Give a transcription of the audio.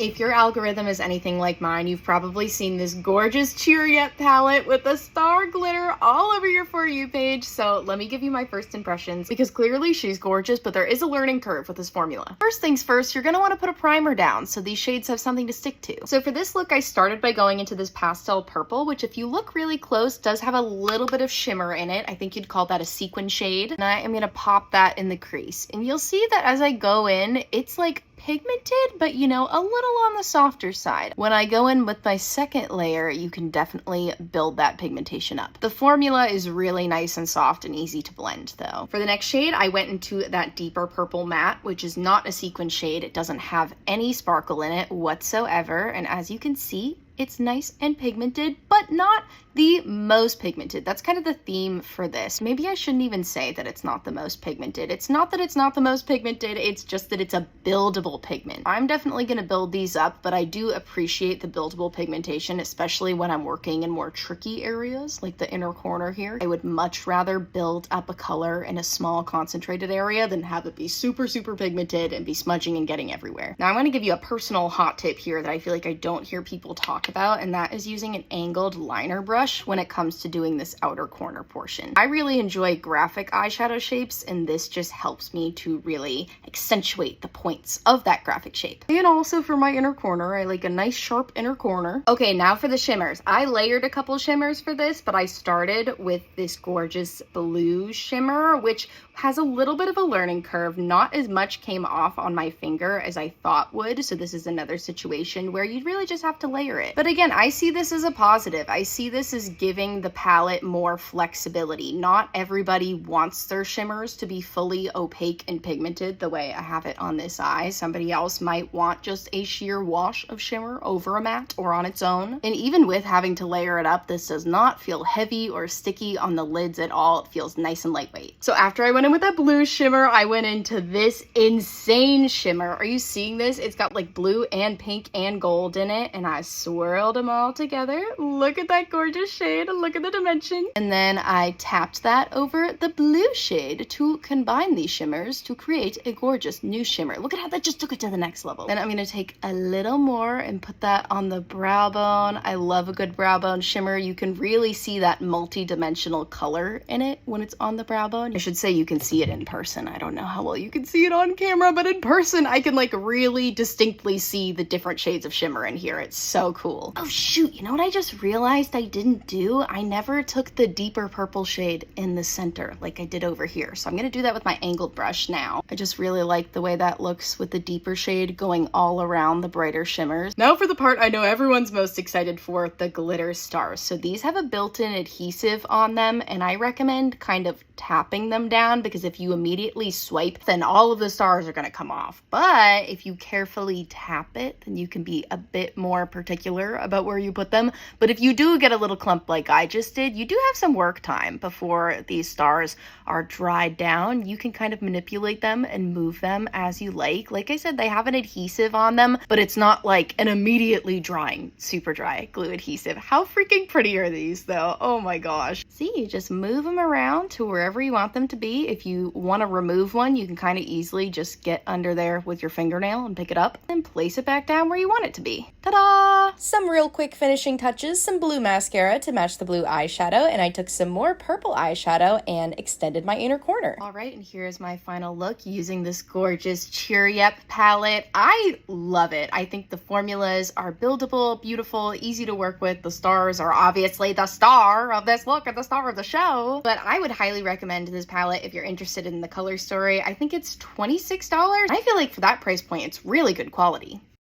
If your algorithm is anything like mine, you've probably seen this gorgeous Cheeryep palette with the star glitter all over your For You page. So let me give you my first impressions, because clearly she's gorgeous, but there is a learning curve with this formula. First things first, you're gonna wanna put a primer down so these shades have something to stick to. So for this look, I started by going into this pastel purple, which if you look really close, does have a little bit of shimmer in it. I think you'd call that a sequin shade. And I am gonna pop that in the crease. And you'll see that as I go in, it's like pigmented, but you know, a little on the softer side. When I go in with my second layer, you can definitely build that pigmentation up. The formula is really nice and soft and easy to blend though. For the next shade, I went into that deeper purple matte, which is not a sequin shade. It doesn't have any sparkle in it whatsoever. And as you can see, it's nice and pigmented, but not the most pigmented. That's kind of the theme for this. Maybe I shouldn't even say that it's not the most pigmented. It's not that it's not the most pigmented, it's just that it's a buildable pigment. I'm definitely gonna build these up, but I do appreciate the buildable pigmentation, especially when I'm working in more tricky areas, like the inner corner here. I would much rather build up a color in a small concentrated area than have it be super, super pigmented and be smudging and getting everywhere. Now I'm gonna give you a personal hot tip here that I feel like I don't hear people talk about, and that is using an angled liner brush when it comes to doing this outer corner portion. I really enjoy graphic eyeshadow shapes, and this just helps me to really accentuate the points of that graphic shape. And also for my inner corner, I like a nice sharp inner corner. Okay, now for the shimmers. I layered a couple shimmers for this, but I started with this gorgeous blue shimmer, which has a little bit of a learning curve. Not as much came off on my finger as I thought would, so this is another situation where you'd really just have to layer it. But again, I see this as a positive. I see this as giving the palette more flexibility. Not everybody wants their shimmers to be fully opaque and pigmented the way I have it on this eye. Somebody else might want just a sheer wash of shimmer over a matte or on its own. And even with having to layer it up, this does not feel heavy or sticky on the lids at all. It feels nice and lightweight. So after I went in with that blue shimmer, I went into this insane shimmer. Are you seeing this? It's got like blue and pink and gold in it, and I swirled them all together. Look at that gorgeous shade, look at the dimension. And then I tapped that over the blue shade to combine these shimmers to create a gorgeous new shimmer. Look at how that just took it to the next level. Then I'm gonna take a little more and put that on the brow bone. I love a good brow bone shimmer. You can really see that multi-dimensional color in it when it's on the brow bone. I should say you can see it in person. I don't know how well you can see it on camera, but in person I can like really distinctly see the different shades of shimmer in here. It's so cool. Oh shoot, you know what I just realized I didn't do? I never took the deeper purple shade in the center like I did over here. So I'm gonna do that with my angled brush now. I just really like the way that looks with the deeper shade going all around the brighter shimmers. Now for the part I know everyone's most excited for, the glitter stars. So these have a built-in adhesive on them, and I recommend kind of tapping them down, because if you immediately swipe, then all of the stars are gonna come off. But if you carefully tap it, then you can be a bit more particular about where you put them. But if you do get a little clump like I just did, you do have some work time before these stars are dried down. You can kind of manipulate them and move them as you like. Like I said, they have an adhesive on them, but it's not like an immediately drying, super dry glue adhesive. How freaking pretty are these though? Oh my gosh. See, you just move them around to wherever you want them to be. If you want to remove one, you can kind of easily just get under there with your fingernail and pick it up and place it back down where you want it to be. Ta-da! Some real quick finishing touches, some blue mascara to match the blue eyeshadow, and I took some more purple eyeshadow and extended my inner corner. All right, and here's my final look using this gorgeous Cheeryep palette. I love it. I think the formulas are buildable, beautiful, easy to work with. The stars are obviously the star of this look and the star of the show, but I would highly recommend this palette if you're interested in the color story. I think it's $26. I feel like for that price point, it's really good quality.